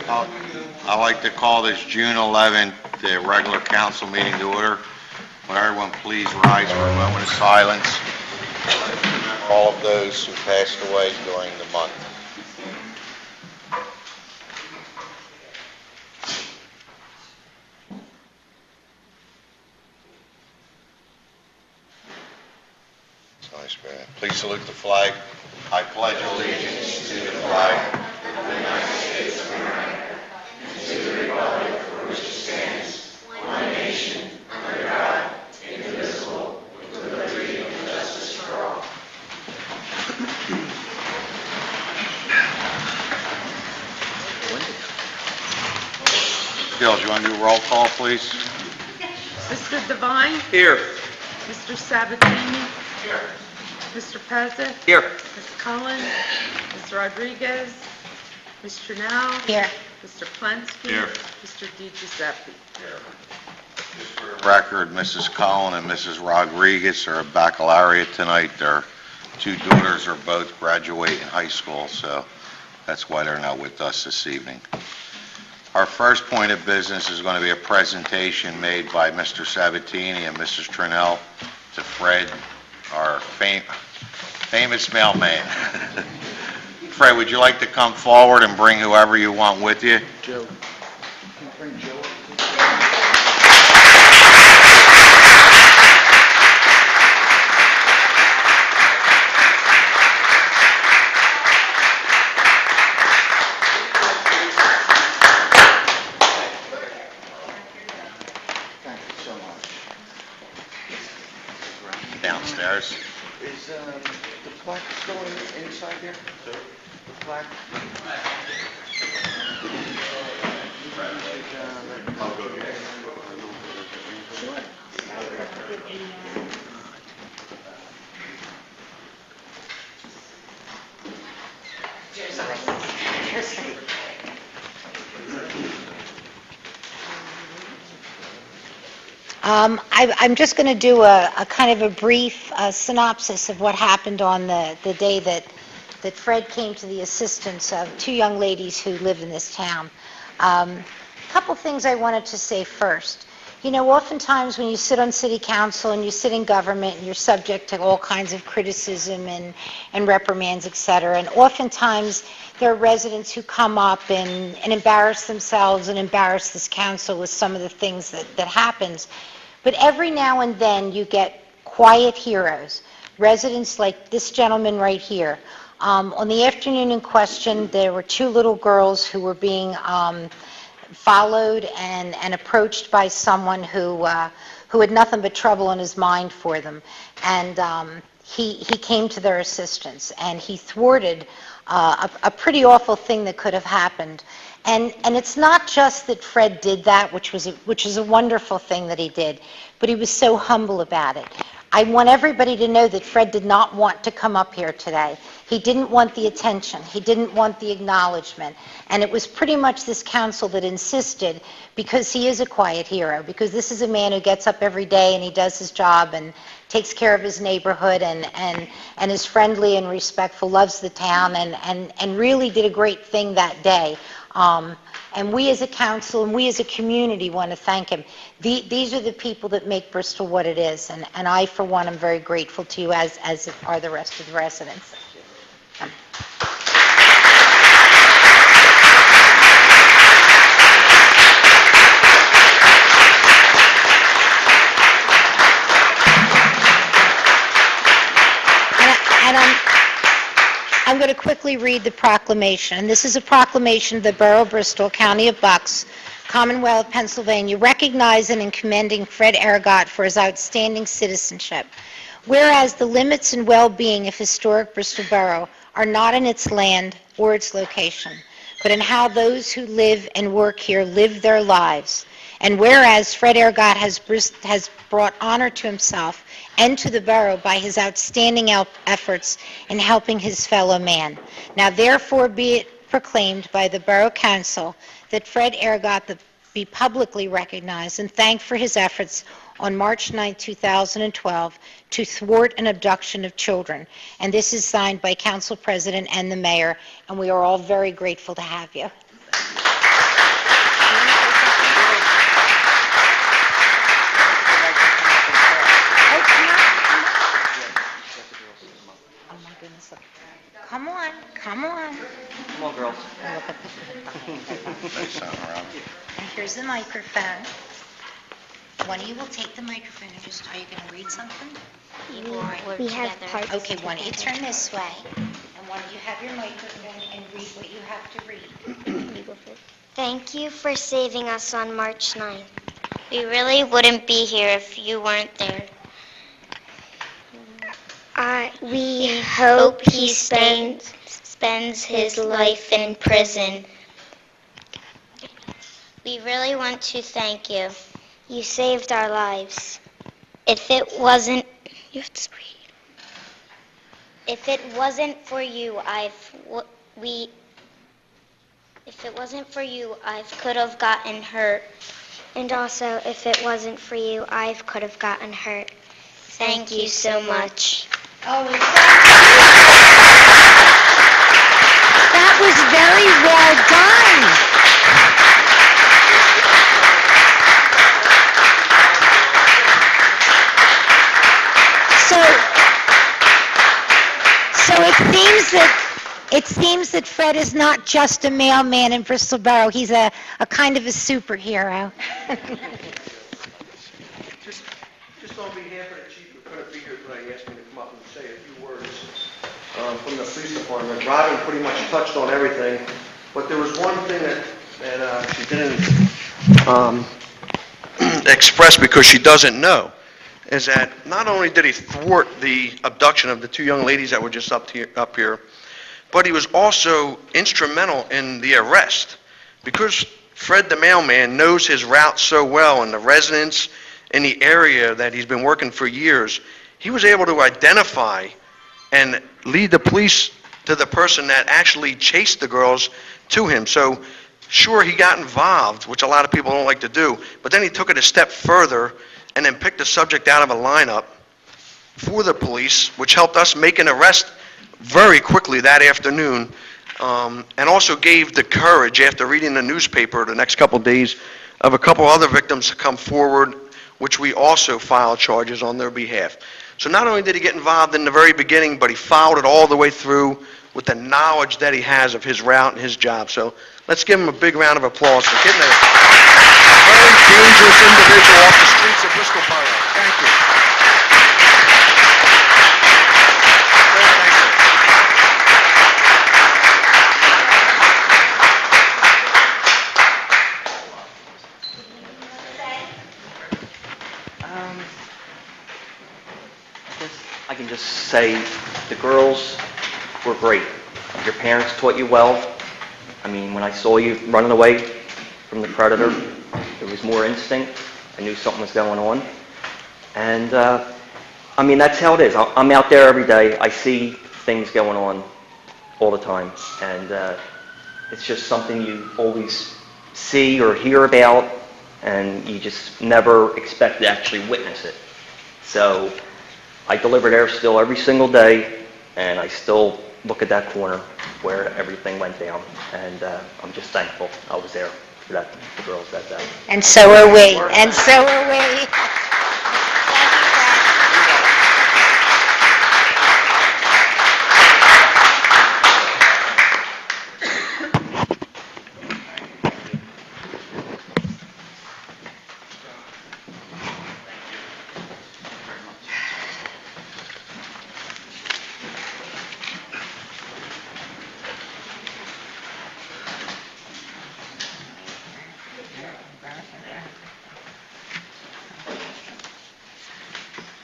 I'd like to call this June 11th, the regular council meeting to order. Would everyone please rise for a moment of silence? Remember all of those who passed away during the month. Please salute the flag. I pledge allegiance to the flag of the United States of America and to the republic for which it stands, one nation, under God, indivisible, with liberty and justice for all. Gil, do you want to do a roll call, please? Mr. Devine? Here. Mr. Sabatini? Here. Mr. Pezza? Here. Ms. Cullen? Mr. Rodriguez? Ms. Trinnell? Here. Mr. Plensky? Here. Mr. DiGiuseppe? Just for the record, Mrs. Cullen and Mrs. Rodriguez are at baccalaureate tonight. Their two daughters are both graduating high school, so that's why they're not with us this evening. Our first point of business is going to be a presentation made by Mr. Sabatini and Mrs. Trinnell to Fred, our famous mailman. Fred, would you like to come forward and bring whoever you want with you? Joe. Can you bring Joe? Thank you so much. Downstairs. Is the plaque still inside here? The plaque? I'm just going to do a kind of a brief synopsis of what happened on the day that Fred came to the assistance of two young ladies who live in this town. A couple things I wanted to say first. You know, oftentimes when you sit on city council and you sit in government, and you're subject to all kinds of criticism and reprimands, et cetera, and oftentimes there are residents who come up and embarrass themselves and embarrass this council with some of the things that happens. But every now and then you get quiet heroes, residents like this gentleman right here. On the afternoon in question, there were two little girls who were being followed and approached by someone who had nothing but trouble on his mind for them. And he came to their assistance, and he thwarted a pretty awful thing that could have happened. And it's not just that Fred did that, which is a wonderful thing that he did, but he was so humble about it. I want everybody to know that Fred did not want to come up here today. He didn't want the attention. He didn't want the acknowledgement. And it was pretty much this council that insisted, because he is a quiet hero, because this is a man who gets up every day and he does his job and takes care of his neighborhood and is friendly and respectful, loves the town, and really did a great thing that day. And we as a council and we as a community want to thank him. These are the people that make Bristol what it is, and I, for one, am very grateful to you, as are the rest of the residents. And I'm going to quickly read the proclamation. And this is a proclamation of the Borough of Bristol, County of Bucks, Commonwealth of Pennsylvania, recognizing and commending Fred Aragot for his outstanding citizenship. Whereas the limits and well-being of historic Bristol Borough are not in its land or its location, but in how those who live and work here live their lives. And whereas Fred Aragot has brought honor to himself and to the borough by his outstanding efforts in helping his fellow man. Now therefore be it proclaimed by the Borough Council that Fred Aragot be publicly recognized and thanked for his efforts on March 9, 2012 to thwart an abduction of children. And this is signed by Council President and the Mayor, and we are all very grateful to have you. Come on. Come on, girls. Look at the Say something, Robin. And here's the microphone. One of you will take the microphone and just, are you going to read something? We have parts. Okay, one of you turn this way, and one of you have your microphone and read what you have to read. Thank you for saving us on March 9th. We really wouldn't be here if you weren't there. We hope he spends his life in prison. We really want to thank you. You saved our lives. If it wasn't... You have to read. If it wasn't for you, If it wasn't for you, I could have gotten hurt. And also, if it wasn't for you, I could have gotten hurt. Thank you so much. Oh, that was very well done. So it seems that Fred is not just a mailman in Bristol Borough. He's a kind of a superhero. Just on behalf of the chief who couldn't be here tonight, he asked me to come up and say a few words from the police department. Robin pretty much touched on everything, but there was one thing that she didn't express because she doesn't know, is that not only did he thwart the abduction of the two young ladies that were just up here, but he was also instrumental in the arrest. Because Fred the mailman knows his route so well and the residents in the area that he's been working for years, he was able to identify and lead the police to the person that actually chased the girls to him. So sure, he got involved, which a lot of people don't like to do, but then he took it a step further and then picked the subject out of a lineup for the police, which helped us make an arrest very quickly that afternoon, and also gave the courage, after reading the newspaper the next couple of days, of a couple other victims to come forward, which we also filed charges on their behalf. So not only did he get involved in the very beginning, but he followed it all the way through with the knowledge that he has of his route and his job. So let's give him a big round of applause for getting a very dangerous individual off the streets of Bristol Borough. Thank you. I can just say the girls were great. Your parents taught you well. I mean, when I saw you running away from the predator, there was more instinct. I knew something was going on. And, I mean, that's how it is. I'm out there every day. I see things going on all the time. And it's just something you always see or hear about, and you just never expect to actually witness it. So I deliver there still every single day, and I still look at that corner where everything went down, and I'm just thankful I was there for the girls that day. And so are we, and so are we.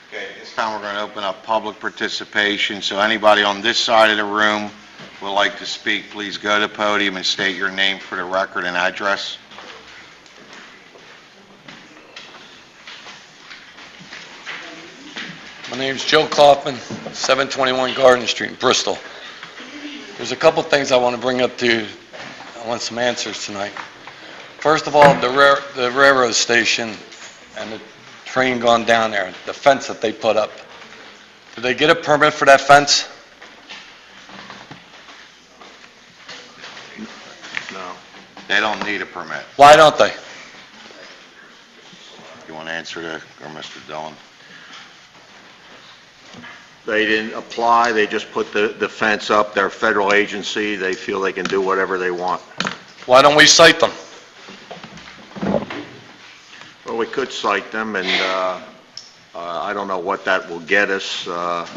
Okay, this time we're going to open up public participation, so anybody on this side of the room would like to speak, please go to the podium and state your name for the record and address. My name's Joe Kaufman, 721 Garden Street in Bristol. There's a couple things I want to bring up to you. I want some answers tonight. First of all, the railroad station and the train gone down there, the fence that they put up. Did they get a permit for that fence? No. They don't need a permit. Why don't they? You want to answer that, or Mr. Dillon? They didn't apply, they just put the fence up. They're a federal agency, they feel they can do whatever they want. Why don't we cite them? Well, we could cite them, and I don't know what that will get us. I'm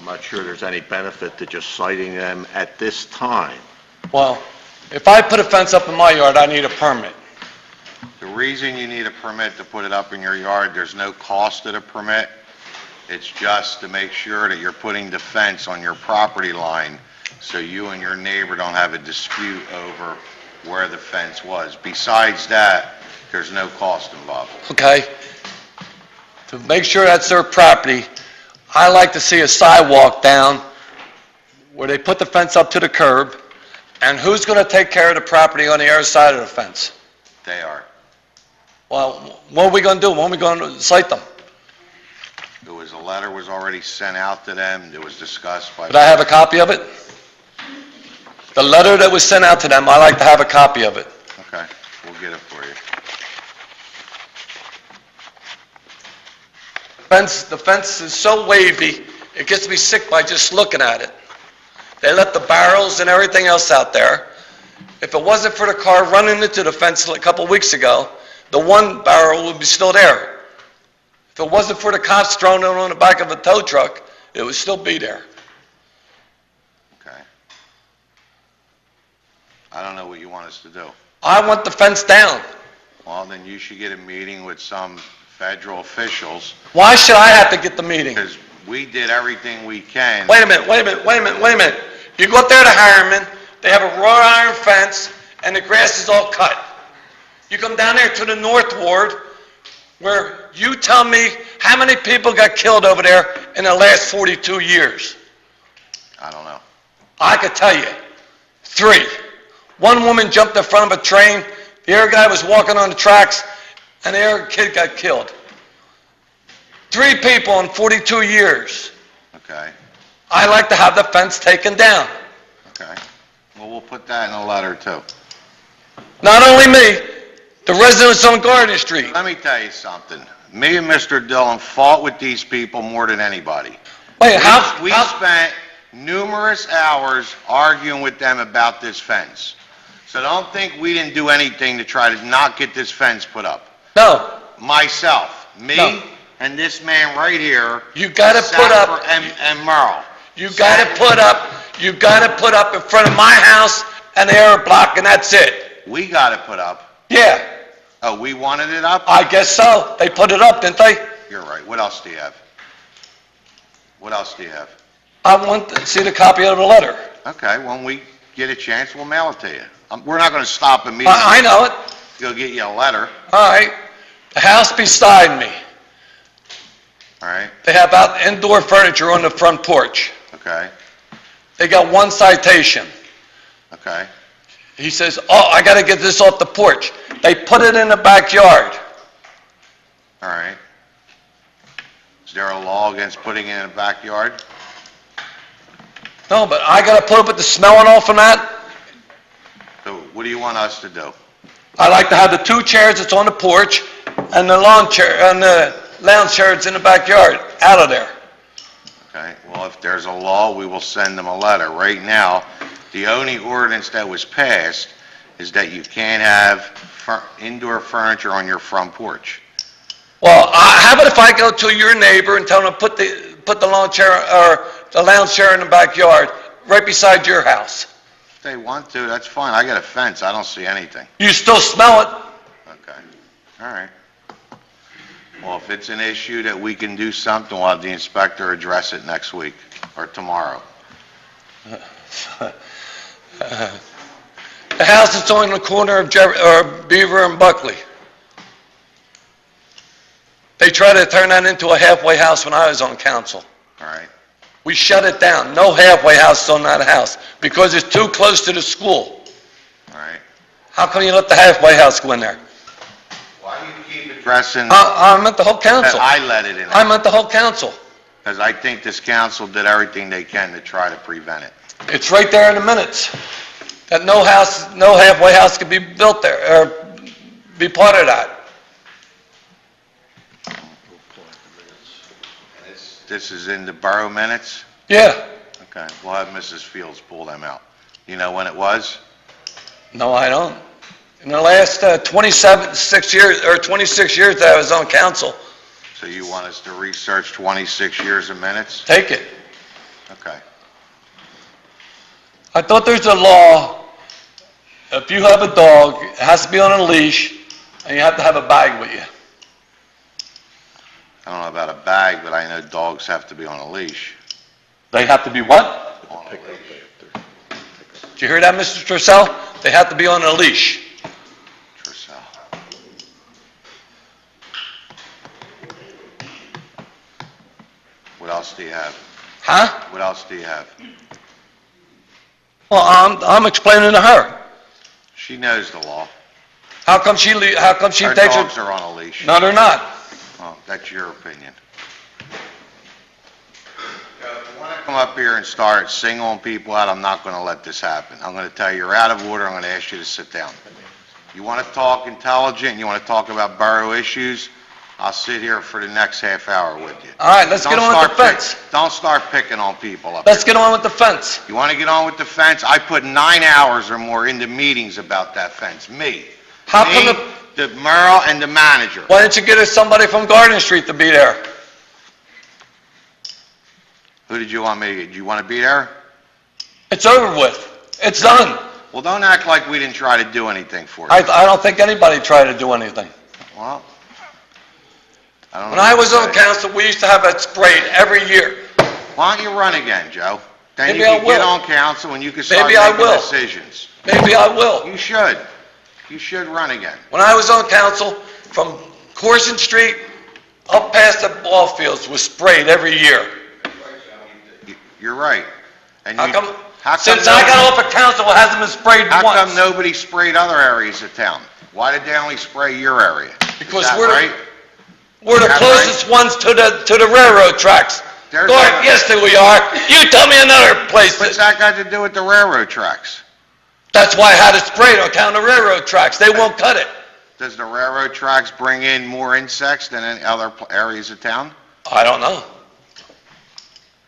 not sure there's any benefit to just citing them at this time. Well, if I put a fence up in my yard, I need a permit. The reason you need a permit to put it up in your yard, there's no cost to the permit. It's just to make sure that you're putting the fence on your property line so you and your neighbor don't have a dispute over where the fence was. Besides that, there's no cost involved. Okay? To make sure that's their property, I like to see a sidewalk down where they put the fence up to the curb, and who's going to take care of the property on the other side of the fence? They are. Well, what are we going to do? When are we going to cite them? A letter was already sent out to them. It was discussed by... Could I have a copy of it? The letter that was sent out to them, I like to have a copy of it. Okay, we'll get it for you. The fence is so wavy, it gets me sick by just looking at it. They left the barrels and everything else out there. If it wasn't for the car running into the fence a couple weeks ago, the one barrel would be still there. If it wasn't for the cops throwing it on the back of a tow truck, it would still be there. Okay. I don't know what you want us to do. I want the fence down. Well, then you should get a meeting with some federal officials, Why should I have to get the meeting? because we did everything we can. Wait a minute. You go up there to Harriman, they have a wrought iron fence, and the grass is all cut. You come down there to the North Ward, where you tell me how many people got killed over there in the last 42 years. I don't know. I could tell you. 3. One woman jumped in front of a train, the other guy was walking on the tracks, and the other kid got killed. 3 people in 42 years. Okay, I like to have the fence taken down. okay. Well, we'll put that in a letter too. Not only me, the residents on Garden Street. Let me tell you something. Me and Mr. Dillon fought with these people more than anybody. Wait, We spent numerous hours arguing with them about this fence. So don't think we didn't do anything to try to not get this fence put up. No, Myself, me, No. and this man right here. You gotta put up- Safer and Merle. you gotta put up in front of my house and the other block, and that's it. We got it put up. Yeah, Oh, we wanted it up? I guess so. They put it up, didn't they? You're right. What else do you have? What else do you have? I want to see the copy of the letter. Okay, when we get a chance, we'll mail it to you. We're not going to stop immediately. I know it. Go get you a letter, All right. The house beside me, all right? they have out indoor furniture on the front porch. Okay, They got 1 citation. okay. He says, oh, I gotta get this off the porch. They put it in the backyard. All right. Is there a law against putting it in the backyard? No, but I gotta put up with the smelling off from that. So what do you want us to do? I like to have the 2 chairs that's on the porch and the lawn chair, and the lounge chair that's in the backyard, out of there. Okay, well, if there's a law, we will send them a letter. Right now, the only ordinance that was passed is that you can't have indoor furniture on your front porch. Well, how about if I go to your neighbor and tell him to put the lawn chair, or the lounge chair in the backyard, right beside your house? If they want to, that's fine. I got a fence. I don't see anything. You still smell it? Okay, all right. Well, if it's an issue that we can do something, we'll have the inspector address it next week or tomorrow. The house that's on the corner of Beaver and Buckley. They tried to turn that into a halfway house when I was on council. All right, We shut it down. No halfway house on that house because it's too close to the school. all right. How come you let the halfway house go in there? Why do you keep addressing I meant the whole that council. I let it in? I meant the whole council. Because I think this council did everything they can to try to prevent it. It's right there in the minutes, that no halfway house could be built there, or be part of that. this is in the borough minutes? Yeah. Okay, we'll have Mrs. Fields pull them out. You know when it was? No, I don't. In the last 26 years that I was on council, So you want us to research 26 years of minutes? take it. Okay. I thought there's a law, if you have a dog, it has to be on a leash, and you have to have a bag with you. I don't know about a bag, but I know dogs have to be on a leash. They have to be what? On a leash. Did you hear that, Mr. Trussell? They have to be on a leash. Trussell. What else do you have? Huh? What else do you have? Well, I'm explaining to her. She knows the law. How come she Our takes dogs it? are on a leash. No, they're not. Well, that's your opinion. If you want to come up here and start singling people out, I'm not going to let this happen. I'm going to tell you you're out of order, I'm going to ask you to sit down. You want to talk intelligent, you want to talk about borough issues, I'll sit here for the next half hour with you. All right, let's get on with the fence. Don't start picking on people up Let's here. get on with the fence. You want to get on with the fence? I put 9 hours or more into meetings about that fence, me. How come Me, the mayor and the manager. Why didn't you get us somebody from Garden Street to be there? Who did you want me to get? Do you want to be there? It's over with. It's done. Well, don't act like we didn't try to do anything for you. I don't think anybody tried to do anything. Well, I don't know. When I what was to on say. council, we used to have it sprayed every year. Why don't you run again, Joe? Then Maybe you I can get will. on council and you can start Maybe I making will. decisions. Maybe I will. You should. You should run again. When I was on council, from Corson Street up past the ball fields was sprayed every year. You're right. And How you- come, how come since I got off of council, it hasn't been sprayed How once? come nobody sprayed other areas of town? Why did they only spray your area? Because Is that we're the- right? We're the Is that closest ones to the railroad tracks. There's Go a- ahead, yes, there we are. You tell me another place. What's that got to do with the railroad tracks? That's why I had it sprayed on account of the railroad tracks. They won't cut it. Does the railroad tracks bring in more insects than any other areas of town? I don't know.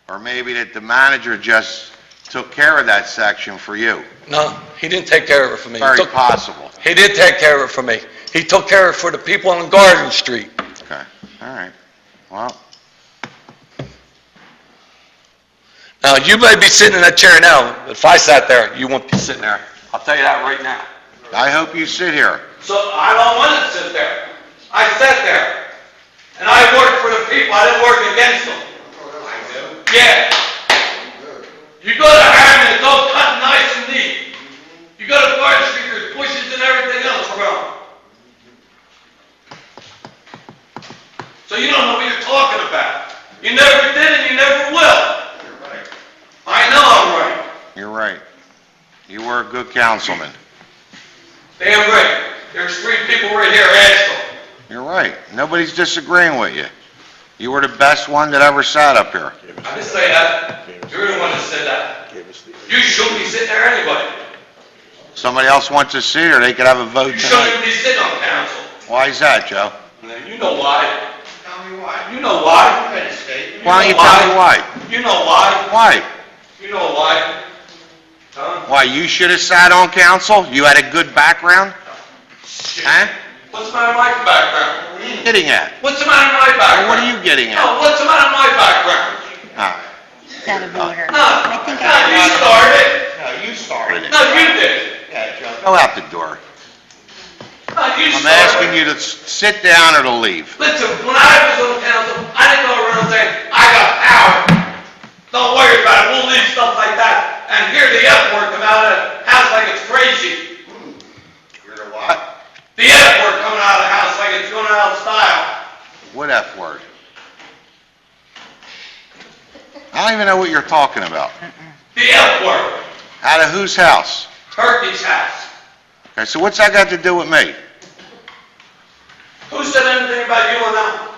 Or maybe that the manager just took care of that section for you? No, he didn't take care of it for me. Very possible. He did take care of it for me. He took care of it for the people on Garden Street. Okay, all right. Well, Now, you may be sitting in that chair now. If I sat there, you wouldn't be sitting there. I'll tell you that right now. I hope you sit here. So I don't want to sit there. I sat there. And I worked for the people. I didn't work against them. Yeah. You go to Harriman, it's all cut nice and neat. You go to Garden Street, there's bushes and everything else growing. So you don't know what you're talking about. You never did and you never will. I know I'm right. You're right. You were a good councilman. Damn right. There's 3 people right here, ask them. You're right. Nobody's disagreeing with you. You were the best one that ever sat up here. I didn't say that. You're the one that said that. You shouldn't be sitting there anyway. Somebody else wants to sit here, they could have a vote You shouldn't tonight. even be sitting on council. Why is that, Joe? You know why. Tell me why. You know why. Why don't you tell me why? You know why. Why? You know why. Huh? Why, you should have sat on council? You had a good background? Huh? What's the matter with my background? What are you getting at? What's the matter with my background? What are you getting at? No, what's the matter with my background? Ah, It's out of order. No, I think no, you started. No, you started it. No, you did. Go out the door. No, you I'm started. asking you to sit down or to leave. Listen, when I was on council, I didn't go around saying, I got power. Don't worry about it, we'll leave stuff like that. And hear the F word come out of the house like it's crazy. You're the what? The F word coming out of the house like it's going out of style. What F word? I don't even know what you're talking about. The F word. Out of whose house? Turkey's house. Okay, so what's that got to do with me? Who said anything about you and them?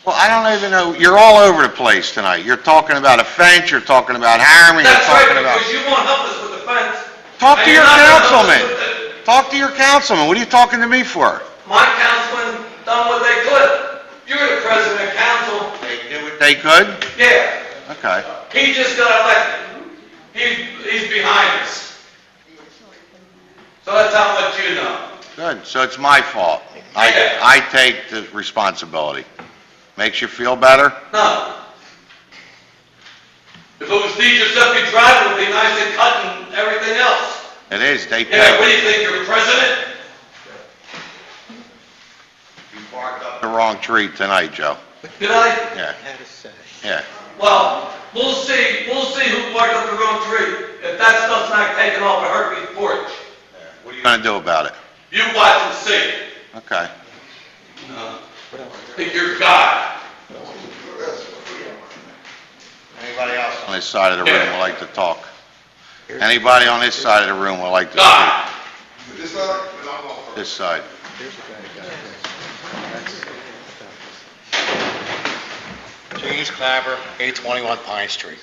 Well, I don't even know, you're all over the place tonight. You're talking about a fence, you're talking about Harriman, you're That's right, talking about... because you won't help us with the fence. Talk And to you're your not gonna help us councilman. with the- Talk to your councilman. What are you talking to me for? My councilman done what they could. You're the president of council. They did what they could? Yeah, Okay. he just got elected. He's behind us. So that's how much you know. Good, so it's my fault. Yeah. I take the responsibility. Makes you feel better? No. If it was D. Giuseppe Drive, it would be nice and cut and everything else. It is, they Yeah, what do pay. you think, you're president? You barked up the wrong tree tonight, Joe. Did I? Yeah. Yeah. Well, we'll see who barked up the wrong tree. If that stuff's not taken off of Hercules porch, What are you gonna do about it? you watch and see. Okay. Think you're God. Anybody else on this side of the room would like to talk? Anybody on this side of the room would like to God. speak? This side. James Clapper, 821 Pine Street.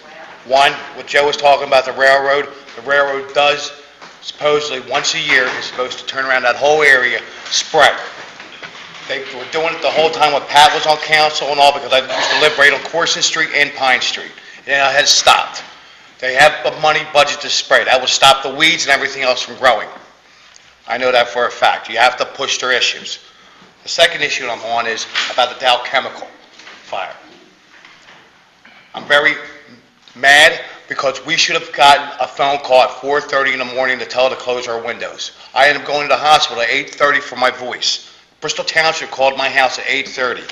One, what Joe was talking about, the railroad does supposedly, once a year, is supposed to turn around that whole area, spread. They were doing it the whole time when Pat was on council and all, because I used to live right on Corson Street and Pine Street. And it has stopped. They have a money budget to spray. That will stop the weeds and everything else from growing. I know that for a fact. You have to push their issues. The second issue I'm on is about the Dow Chemical fire. I'm very mad because we should have gotten a phone call at 4:30 in the morning to tell her to close our windows. I ended up going to the hospital at 8:30 for my voice. Bristol Township called my house at 8:30.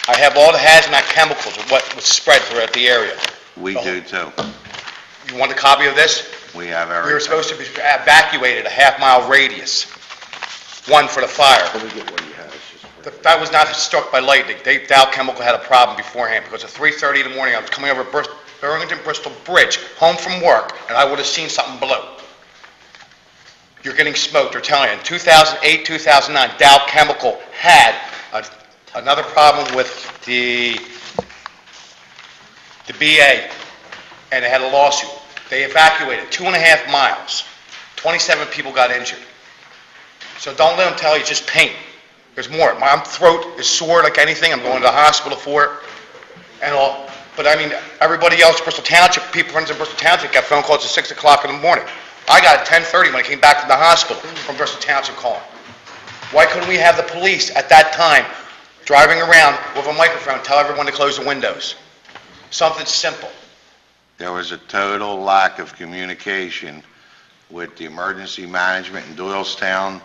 I have all the hazmat chemicals of what was spread throughout the area. We do too. You want a copy of this? We have We were everything. supposed to be evacuated a half-mile radius, one for the fire. That was not struck by lightning. Dow Chemical had a problem beforehand, because at 3:30 in the morning, I was coming over Burlington-Bristol Bridge, home from work, and I would have seen something blow. You're getting smoked, they're telling you. In 2008, 2009, Dow Chemical had another problem with the BA, and they had a lawsuit. They evacuated 2.5 miles. 27 people got injured. So don't let them tell you it's just paint. There's more. My throat is sore like anything. I'm going to the hospital for it and all. But I mean, everybody else, Bristol Township, friends in Bristol Township got phone calls at 6 o'clock in the morning. I got it at 10:30 when I came back from the hospital from Bristol Township calling. Why couldn't we have the police at that time driving around with a microphone, tell everyone to close the windows? Something simple. There was a total lack of communication with the emergency management in Doylestown.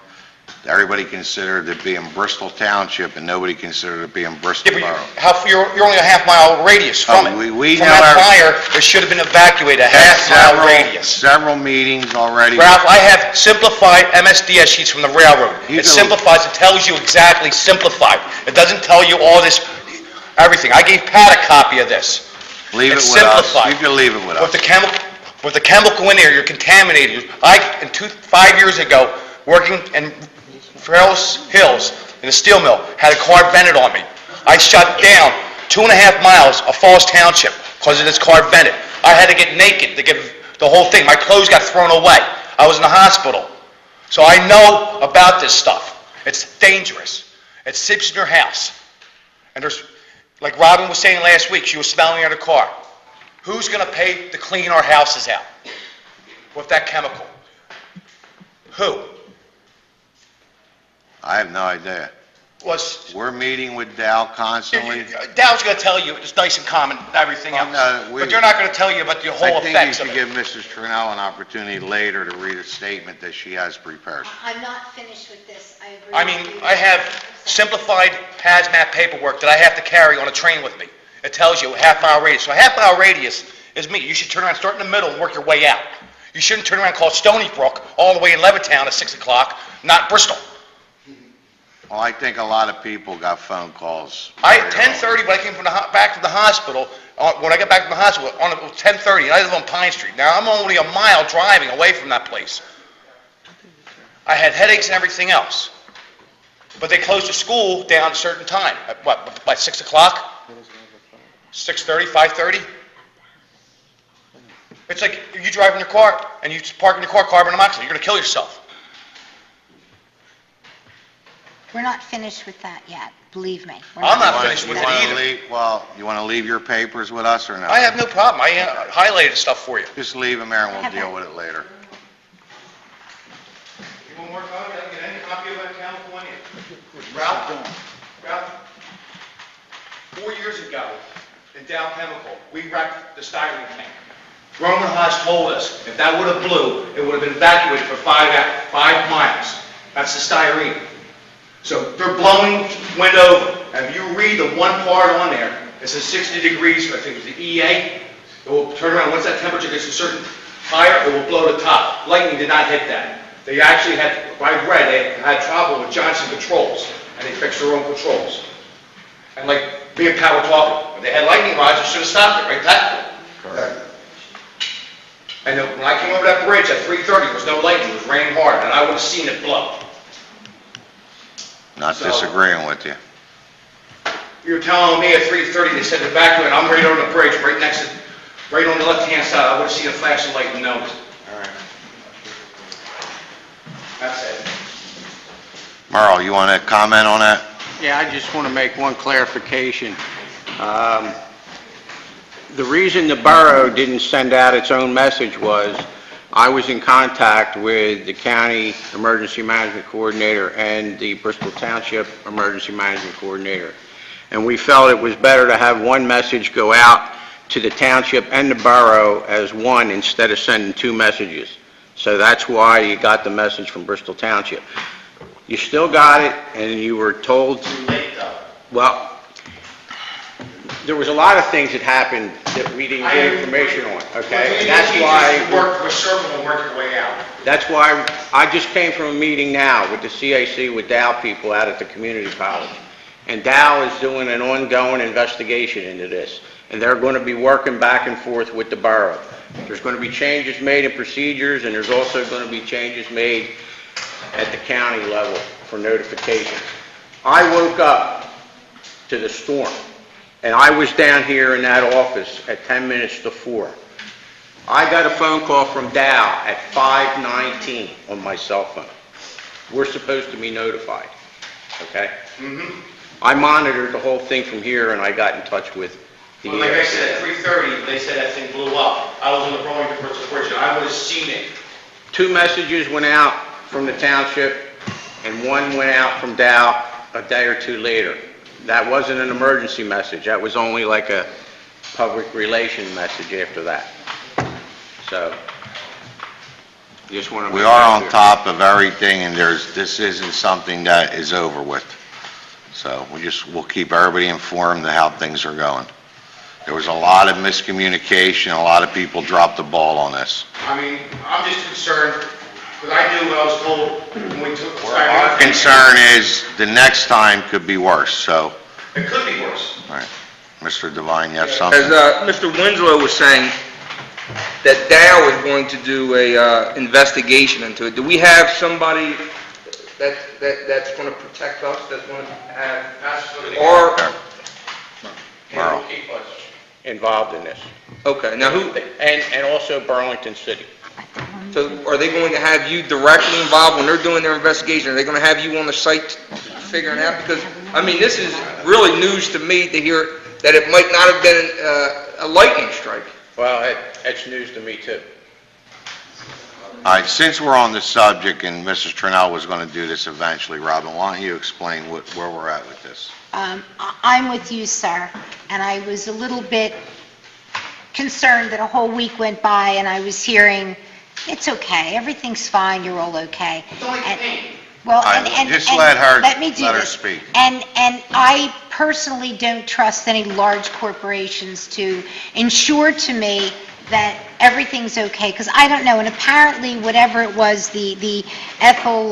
Everybody considered it being Bristol Township, and nobody considered it being Bristol Yeah, Borough. but you're only a half-mile radius from it. we From know that our- fire, it should have been evacuated, a Had half-mile radius. Several meetings already. Ralph, I have simplified MSDS sheets from the railroad. You It can- simplifies, it tells you exactly simplified. It doesn't tell you all this, everything. I gave Pat a copy of this. Leave it It's with us. simplified. You can leave it with With us. the chemical in there, you're contaminated. 5 years ago, working in Farrell's Hills in a steel mill, had a car vented on me. I shut down 2.5 miles of Falls Township because of this car vented. I had to get naked to get the whole thing. My clothes got thrown away. I was in the hospital. So I know about this stuff. It's dangerous. It sits in your house. And there's, like Robin was saying last week, she was smelling out her car. Who's going to pay to clean our houses out with that chemical? Who? I have no idea. Was We're meeting with Dow constantly. Dow's going to tell you it's nice and common and everything Oh, else, no, we- but they're not going to tell you about the whole I think you effects of should it. give Mrs. Trinnell an opportunity later to read a statement that she has prepared. I'm not finished with this, I agree. I mean, I have simplified hazmat paperwork that I have to carry on a train with me. It tells you a half-mile radius. So a half-mile radius is me. You should turn around, start in the middle, and work your way out. You shouldn't turn around and call Stony Brook all the way in Levittown at 6 o'clock, not Bristol. Well, I think a lot of people got phone calls. At 10:30, when I came back from the hospital, when I got back from the hospital, it was 10:30, and I live on Pine Street. Now, I'm only a mile driving away from that place. I had headaches and everything else. But they closed the school down at a certain time. At what, by 6 o'clock? 6:30, 5:30? It's like you drive in your car, and you park in your car, carbon monoxide. You're going to kill yourself. We're not finished with that yet, believe me. We're I'm not You wanna- finished with you it wanna either. Well, you want to leave your papers with us or no? I have no problem. I highlighted stuff for you. Just leave them there and we'll Okay. deal with it later. You want more copy? I can get any copy of that California. Ralph, 4 years ago, in Dow Chemical, we wrecked the styrene tank. Roman Haas told us if that would have blew, it would have been evacuated for 5 miles. That's the styrene. So they're blowing wind over. And if you read the one part on there, it says 60 degrees, I think it's the EA. It will turn around, once that temperature gets a certain higher, it will blow the top. Lightning did not hit that. They actually had, I read, they had trouble with Johnson Controls, and they fixed their own controls. And like me and Pat were talking, if they had lightning rods, you should have stopped it, right, Pat? Correct. And then when I came over that bridge at 3:30, there was no lightning, it was raining hard, and I would have seen it blow. Not So- disagreeing with you. You were telling me at 3:30, they said evacuate, I'm right on the bridge, right on the left-hand side, I would have seen a flash of light and known it. All right. That's it. Merle, you want to comment on that? Yeah, I just want to make one clarification. The reason the borough didn't send out its own message was I was in contact with the county emergency management coordinator and the Bristol Township emergency management coordinator. And we felt it was better to have one message go out to the township and the borough as one instead of sending two messages. So that's why you got the message from Bristol Township. You still got it, and you were told... Too late, though. Well, there was a lot of things that happened that we didn't get information on, okay? And that's why... You work a circle and work your way out. That's why I just came from a meeting now with the CAC with Dow people out at the community college. And Dow is doing an ongoing investigation into this. And they're going to be working back and forth with the borough. There's going to be changes made in procedures, and there's also going to be changes made at the county level for notifications. I woke up to the storm, and I was down here in that office at 10 minutes to 4. I got a phone call from Dow at 5:19 on my cell phone. We're supposed to be notified, okay? I monitored the whole thing from here, and I got in touch with the... Well, like I said, at 3:30, they said that thing blew up. I was on the Burlington Bristol Bridge, and I would have seen it. 2 messages went out from the township, and 1 went out from Dow a day or 2 later. That wasn't an emergency message. That was only like a public relation message after that. So, just want to... We are on top of everything, and this isn't something that is over with. So we'll keep everybody informed of how things are going. There was a lot of miscommunication, a lot of people dropped the ball on this. I mean, I'm just concerned, because I knew what I was told when we took the Our concern is the next time could be worse, so, It could be worse. all right. Mr. Devine, you have something? As Mr. Winslow was saying, that Dow is going to do a investigation into it. Do we have somebody that's going to protect us, that's going to have, or, Merle. keep us involved in this. okay, now who, And also Burlington City. so are they going to have you directly involved when they're doing their investigation? Are they going to have you on the site figuring out? Because, I mean, this is really news to me to hear that it might not have been a lightning strike. Well, it's news to me, too. All right, since we're on the subject, and Mrs. Trinnell was going to do this eventually, Robin, why don't you explain where we're at with this? I'm with you, sir, and I was a little bit concerned that a whole week went by and I was hearing, it's okay, everything's fine, you're all okay. It's only pain. Well, All right, and just let her this. speak. And I personally don't trust any large corporations to ensure to me that everything's okay, because I don't know, and apparently whatever it was, the ethyl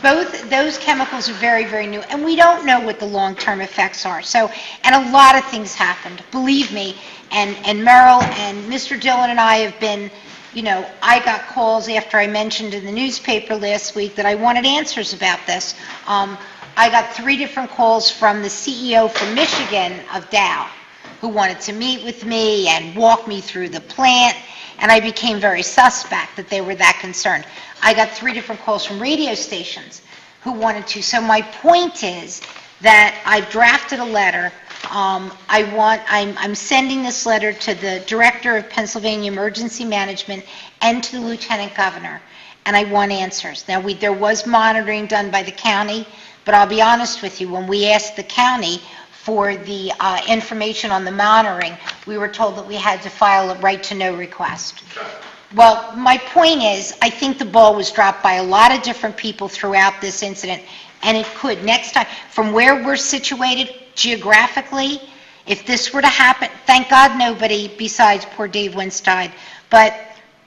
both those chemicals are very, very new, and we don't know what the long-term effects are. So, and a lot of things happened, believe me, and Merrill and Mr. Dillon and I have been, you know, I got calls after I mentioned in the newspaper last week that I wanted answers about this. I got 3 different calls from the CEO from Michigan of Dow, who wanted to meet with me and walk me through the plant, and I became very suspect that they were that concerned. I got 3 different calls from radio stations who wanted to. So my point is that I've drafted a letter. I'm sending this letter to the Director of Pennsylvania Emergency Management and to the Lieutenant Governor, and I want answers. Now, there was monitoring done by the county, but I'll be honest with you, when we asked the county for the information on the monitoring, we were told that we had to file a right-to-know request. Well, my point is, I think the ball was dropped by a lot of different people throughout this incident, and it could, next time, from where we're situated geographically, if this were to happen, thank God nobody besides poor Dave Wentz died, but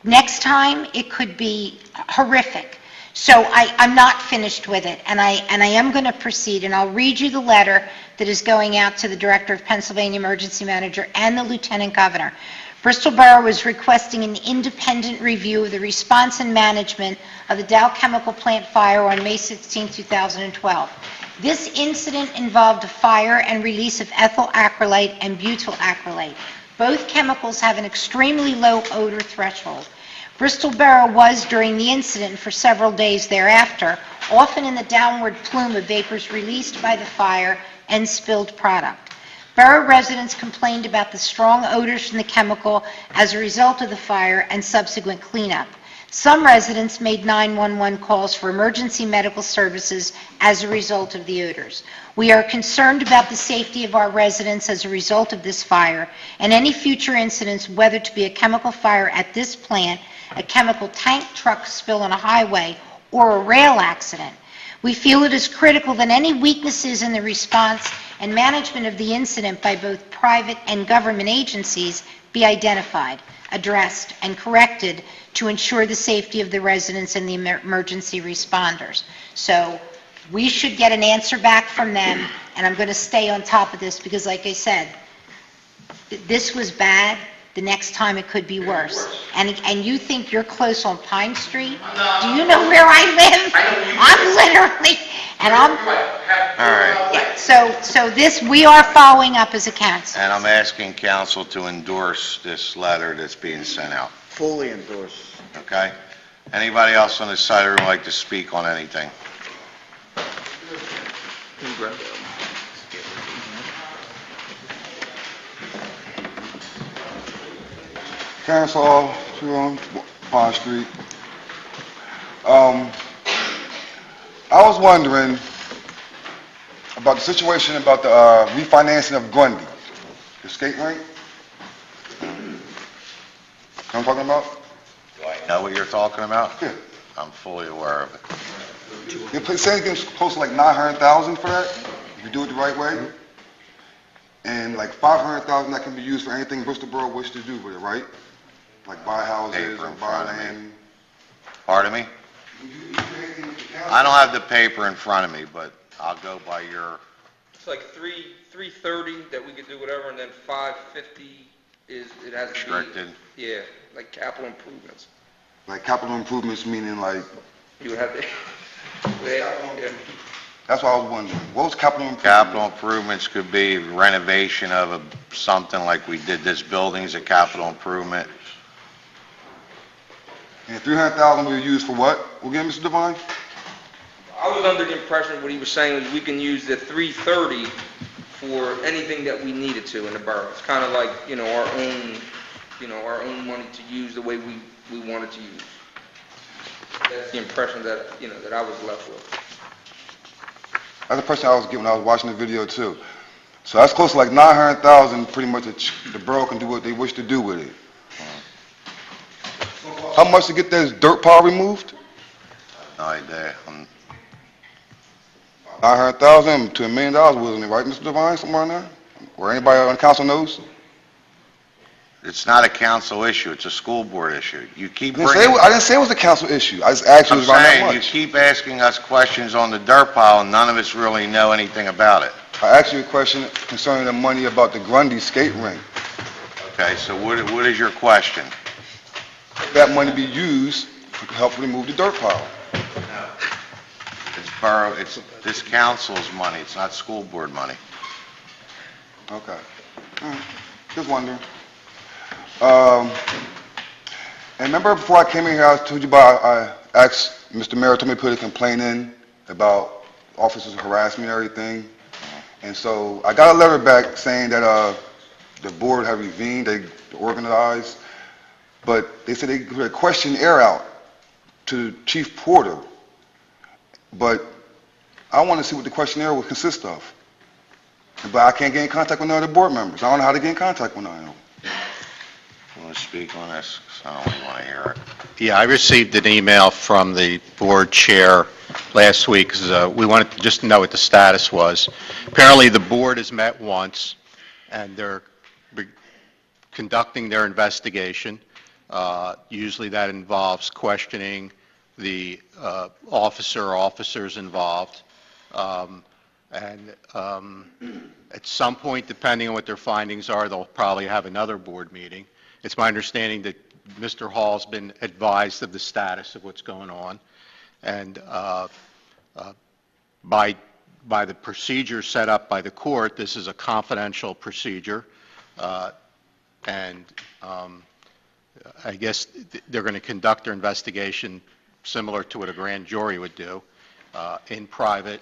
next time, it could be horrific. So I'm not finished with it, and I am going to proceed, and I'll read you the letter that is going out to the Director of Pennsylvania Emergency Manager and the Lieutenant Governor. Bristol Borough is requesting an independent review of the response and management of the Dow Chemical Plant fire on May 16, 2012. This incident involved a fire and release of ethyl acrylate and butyl acrylate. Both chemicals have an extremely low odor threshold. Bristol Borough was, during the incident for several days thereafter, often in the downward plume of vapors released by the fire and spilled product. Borough residents complained about the strong odors from the chemical as a result of the fire and subsequent cleanup. Some residents made 911 calls for emergency medical services as a result of the odors. We are concerned about the safety of our residents as a result of this fire and any future incidents, whether to be a chemical fire at this plant, a chemical tank truck spill on a highway, or a rail accident. We feel it is critical that any weaknesses in the response and management of the incident by both private and government agencies be identified, addressed, and corrected to ensure the safety of the residents and the emergency responders. So we should get an answer back from them, and I'm going to stay on top of this because, like I said, this was bad. The next time it could be worse. And you think you're close on Pine Street? Do you know where I live? I'm literally, and I'm, All right. yeah, so this, we are following up as a council. And I'm asking council to endorse this letter that's being sent out, Fully endorse. okay? Anybody else on this side would like to speak on anything? Council, on Pond Street. I was wondering about the situation about the refinancing of Grundy, the skate rink. You know what I'm talking about? Do I know what you're talking about? Yeah. I'm fully aware of it. They're saying it's close to like $900,000 for that, if you do it the right way. And like $500,000 that can be used for anything Bristol Borough wishes to do with it, right? Like buy houses Paper or in buy front of me. land. Pardon me? I don't have the paper in front of me, but I'll go by your, It's like 330 that we could do whatever, and then 550 is, it has to be. restricted. Yeah, like capital improvements. Like capital improvements, meaning like, You would have to, yeah. that's what I was wondering. What was capital improvement? Capital improvements could be renovation of something like we did this building is a capital improvement. And $300,000 will be used for what? Again, Mr. Devine? I was under the impression what he was saying was we can use the 330 for anything that we needed to in the borough. It's kind of like, our own money to use the way we wanted to use. That's the impression that, that I was left with. That's the impression I was given. I was watching the video too. So that's close to like $900,000, pretty much the borough can do what they wish to do with it. How much to get this dirt pile removed? No idea. 900,000 to $1 million, wasn't it, right, Mr. Devine, somewhere in there? Or anybody on the council knows? It's not a council issue, it's a school board issue. You keep I bringing... didn't say it was a council issue. I just asked you I'm it was around that saying, you much. keep asking us questions on the dirt pile, and none of us really know anything about it. I asked you a question concerning the money about the Grundy skate rink. Okay, so what is your question? That money be used to help remove the dirt pile. It's borough, it's this council's money, it's not school board money. Okay. Just wondering. And remember before I came in here, I told you about, I asked, Mr. Mayor told me to put a complaint in about officers harassing me and everything. And so I got a letter back saying that the board had revened, they organized, but they said they put a questionnaire out to Chief Porter. But I want to see what the questionnaire would consist of. But I can't get in contact with none of the board members. I don't know how to get in contact with none of them. You want to speak on this? 'Cause I don't really want to hear it. Yeah, I received an email from the board chair last week, because we wanted to just know what the status was. Apparently, the board has met once, and they're conducting their investigation. Usually that involves questioning the officer or officers involved. At some point, depending on what their findings are, they'll probably have another board meeting. It's my understanding that Mr. Hall's been advised of the status of what's going on, and by the procedure set up by the court, this is a confidential procedure, and I guess they're going to conduct their investigation similar to what a grand jury would do, in private,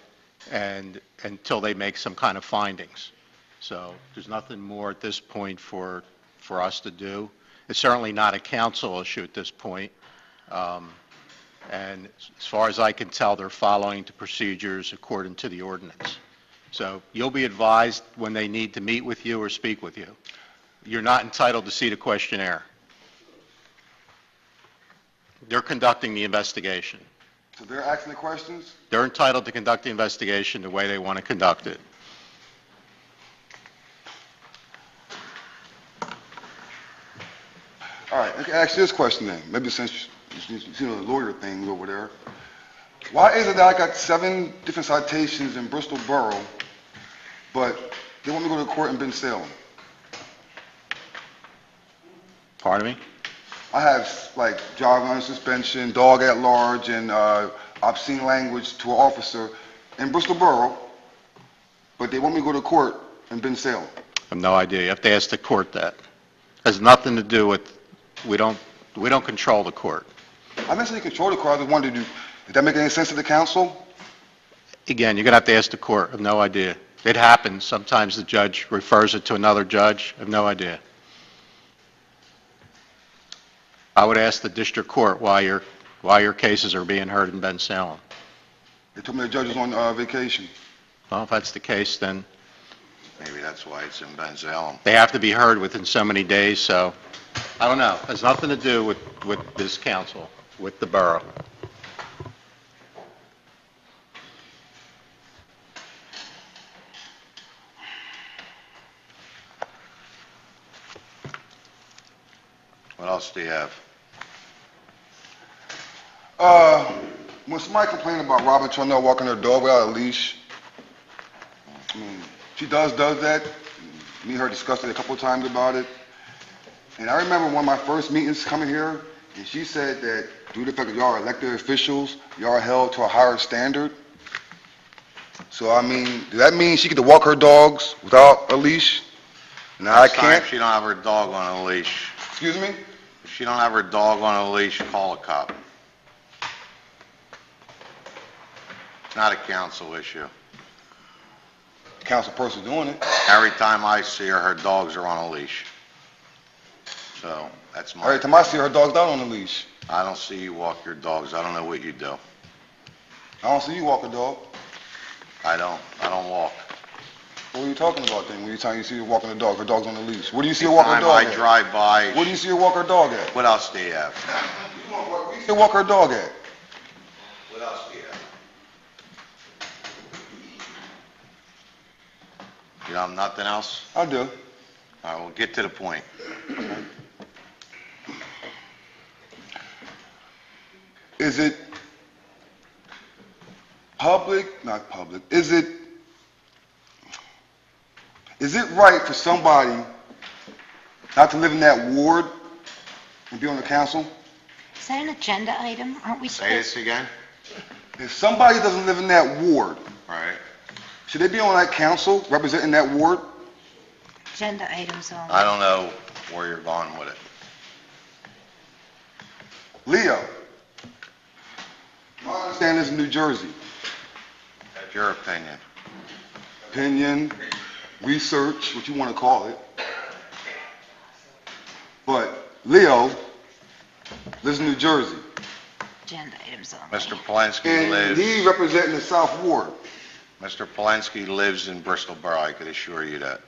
and until they make some kind of findings. So there's nothing more at this point for us to do. It's certainly not a council issue at this point. And as far as I can tell, they're following the procedures according to the ordinance. So you'll be advised when they need to meet with you or speak with you. You're not entitled to see the questionnaire. They're conducting the investigation. So they're asking the questions? They're entitled to conduct the investigation the way they want to conduct it. All right, I can ask you this question then. Maybe since you see the lawyer thing over there. Why is it that I got 7 different citations in Bristol Borough, but they want me to go to court in Ben Salem? Pardon me? I have, like, driving under suspension, dog at large, and obscene language to an officer in Bristol Borough, but they want me to go to court in Ben Salem. I have no idea. You have to ask the court that. Has nothing to do with, we don't control the court. I didn't say you control the court, I just wanted to do, did that make any sense to the council? Again, you're going to have to ask the court. I have no idea. It happens. Sometimes the judge refers it to another judge. I have no idea. I would ask the district court why your cases are being heard in Ben Salem. They told me the judge is on vacation. Well, if that's the case, then Maybe that's why it's in Ben Salem. they have to be heard within so many days, so I don't know. It has nothing to do with this council, with the borough. What else do you have? When somebody complained about Robin Charnell walking her dog without a leash, I mean, she does that. Me and her discussed it a couple of times about it. And I remember one of my first meetings coming here, and she said that due to the fact that y'all are elected officials, y'all are held to a higher standard. So, I mean, does that mean she get to walk her dogs without a leash? Now, I Next time can't. she don't have her dog on a leash. Excuse me? If she don't have her dog on a leash, call a cop. It's not a council issue. Council person doing it. Every time I see her, her dogs are on a leash. So, that's my... Every time I see her dog's not on a leash. I don't see you walk your dogs. I don't know what you do. I don't see you walk a dog. I don't walk. What are you talking about then, when you see her walking a dog? Her dog's on a leash. Where do you see her walk her Anytime dog I at? drive by... Where do you see her walk her dog at? What else do you have? Where do you see her walk her dog at? What else do you have? You have nothing else? I do. All right, we'll get to the point. Is it not public, is it right for somebody not to live in that ward and be on the council? Is that an agenda item? Aren't we Say this supposed? again? If somebody doesn't live in that ward, All right. should they be on that council representing that ward? Agenda items only. I don't know where you're going with it. Leo, I understand this in New Jersey. your opinion. Opinion, research, what you want to call it. But Leo lives in New Jersey, Agenda items only. Mr. Polensky and lives, he representing the South Ward. Mr. Polensky lives in Bristol Borough, I could assure you that.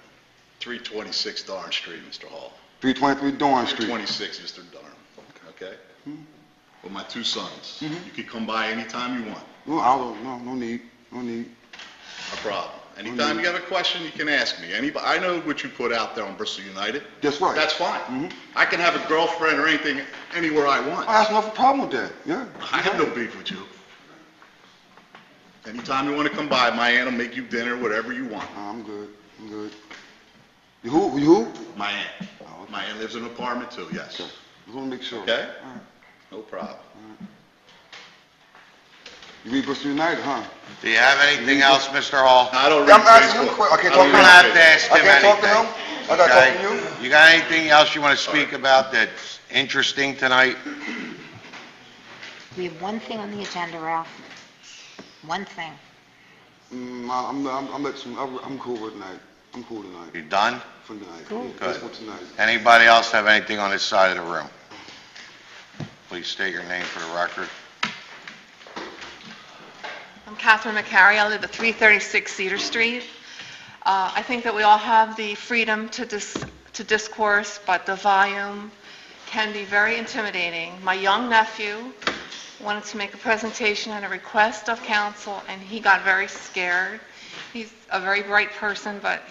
326 Darn Street, Mr. Hall. 323 Dorn Street. 326, Mr. Darn, okay? With my two sons. Mhm. You can come by anytime you want, No, I don't, no need, no need. no problem. Anytime you have a question, you can ask me. Anybody, I know what you put out there on Bristol United. That's right. That's fine. Mhm. I can have a girlfriend or anything, anywhere I want. I have no problem with that, yeah. I have no beef with you. Anytime you want to come by, my aunt will make you dinner, whatever you want. I'm good, I'm good. You who? My aunt. Oh, okay. My aunt lives in an apartment too, yes. Okay. Just want to make sure. Okay? All right. No problem. You read Bristol United, huh? Do you have anything else, Mr. Hall? I don't Yeah, read I'm asking him Facebook. quick. I can't I talk don't to You him. don't have to ask I him can't talk to anything. him? I gotta talk Okay? to you? You got anything else you want to speak about that's interesting tonight? We have one thing on the agenda, Ralph. One thing. I'm cool with tonight. I'm cool tonight, You done? for tonight. Cool. Just for tonight. Anybody else have anything on this side of the room? Please state your name for the record. I'm Catherine McCary. I live at 336 Cedar Street. I think that we all have the freedom to discourse, but the volume can be very intimidating. My young nephew wanted to make a presentation and a request of council, and he got very scared. He's a very bright person, but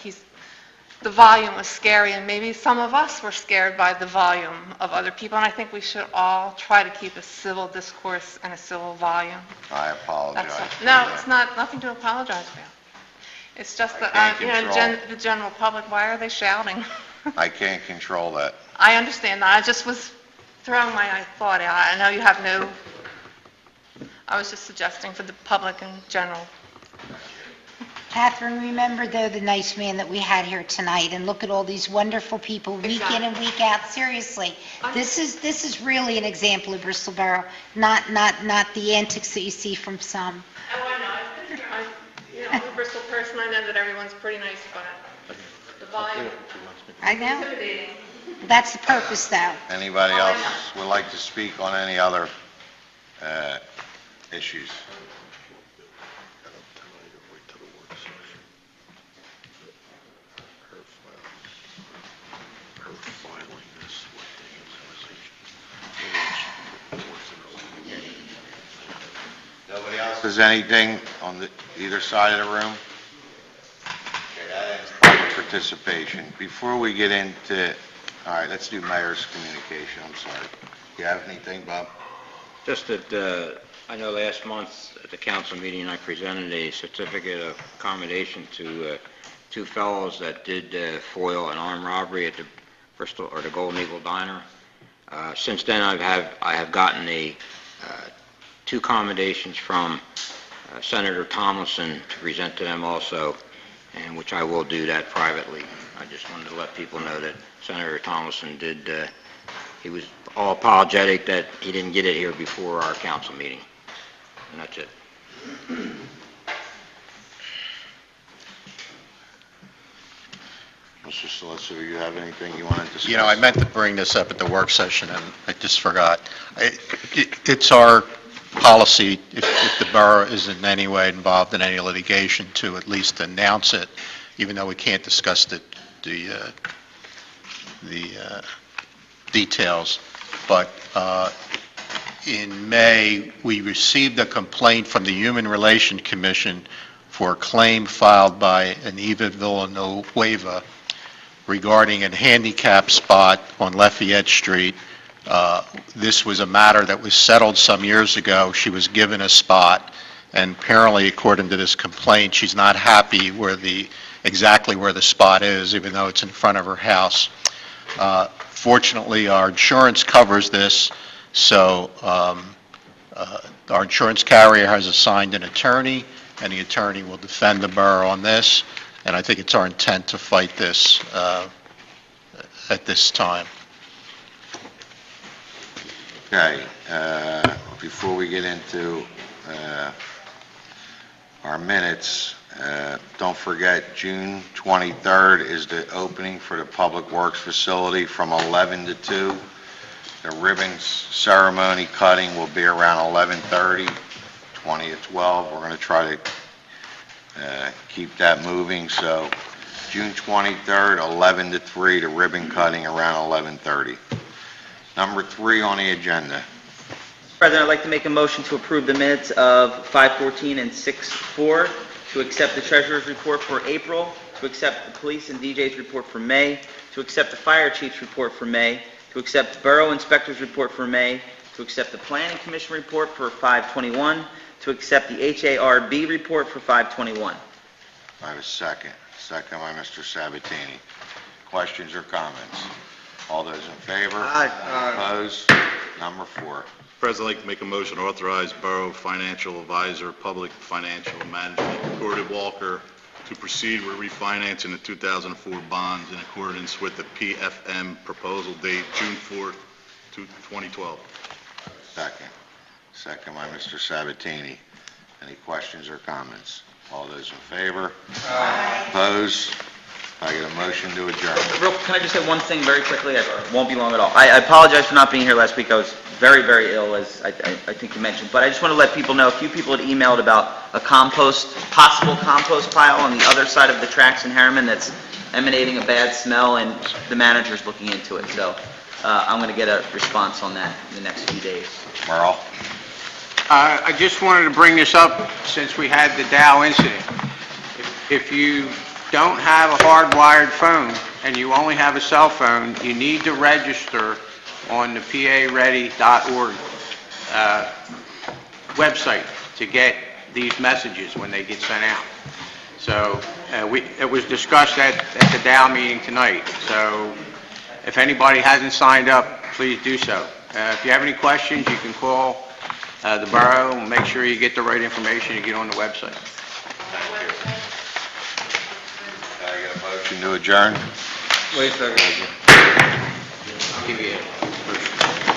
the volume was scary, and maybe some of us were scared by the volume of other people, and I think we should all try to keep a civil discourse and a civil volume. I apologize. That's all. for No, that. it's nothing to apologize for. It's just I that, can't control. the general public, why are they shouting? I can't control that. I understand that. I just was throwing my thought out. I know you have I was just suggesting for the public in general. Catherine, remember though the nice man that we had here tonight, and look at all these wonderful people week in and week out. Seriously, this is really an example of Bristol Borough, not the antics that you see from some. Oh, I know. I'm a Bristol person. I know that everyone's pretty nice, but the volume I know. intimidating. That's the purpose, though. Anybody Oh, I else would like to speak on any other issues? Nobody else has anything on either side of the room? Okay, that ends public participation. Before we get into, all right, let's do mayor's communication, I'm sorry. You have anything, Bob? Just that, I know last month at the council meeting, I presented a certificate of accommodation to two fellows that did foil an armed robbery at the Bristol, or the Golden Eagle Diner. Since then, I have gotten two commendations from Senator Tomlinson to present to them also, and which I will do that privately. I just wanted to let people know that Senator Tomlinson did, he was all apologetic that he didn't get it here before our council meeting. And that's it. Mr. Solicitor, you have anything you wanted to discuss? You know, I meant to bring this up at the work session, and I just forgot. It's our policy, if the borough is in any way involved in any litigation, to at least announce it, even though we can't discuss the details. But in May, we received a complaint from the Human Relations Commission for a claim filed by an Eva Villanueva regarding a handicap spot on Lafayette Street. This was a matter that was settled some years ago. She was given a spot, and apparently, according to this complaint, she's not happy exactly where the spot is, even though it's in front of her house. Fortunately, our insurance covers this, so our insurance carrier has assigned an attorney, and the attorney will defend the borough on this, and I think it's our intent to fight this at this time. Okay, before we get into our minutes. Don't forget, June 23rd is the opening for the Public Works facility from 11 to 2. The ribbon ceremony cutting will be around 11:30, 20 to 12. We're going to try to keep that moving, so June 23rd, 11 to 3, the ribbon cutting around 11:30. Number 3 on the agenda. President, I'd like to make a motion to approve the minutes of 5:14 and 6:04, to accept the treasurer's report for April, to accept the police and DJ's report for May, to accept the fire chief's report for May, to accept the borough inspector's report for May, to accept the planning commission report for 5/21, to accept the HARB report for 5/21. I have a second. Second by Mr. Sabatini. Questions or comments? All those in favor? Aye. Opposed? Number 4. President, I'd like to make a motion to authorize Borough Financial Advisor, Public Financial Management, Gordon Walker, to proceed with refinancing the 2004 bonds in accordance with the PFM proposal date June 4th, 2012. Second. Second by Mr. Sabatini. Any questions or comments? All those in favor? Aye. Opposed? I get a motion to adjourn. Can I just say one thing very quickly? It won't be long at all. I apologize for not being here last week. I was very, very ill, as I think you mentioned. But I just want to let people know, a few people had emailed about a possible compost pile on the other side of the tracks in Harriman that's emanating a bad smell, and the manager's looking into it. So I'm going to get a response on that in the next few days. Merle? I just wanted to bring this up since we had the Dow incident. If you don't have a hardwired phone and you only have a cell phone, you need to register on the paready.org website to get these messages when they get sent out. So it was discussed at the Dow meeting tonight. So if anybody hasn't signed up, please do so. If you have any questions, you can call the borough, make sure you get the right information, you get on the website. Can I get a motion to adjourn? Wait a second. I'll give you a motion.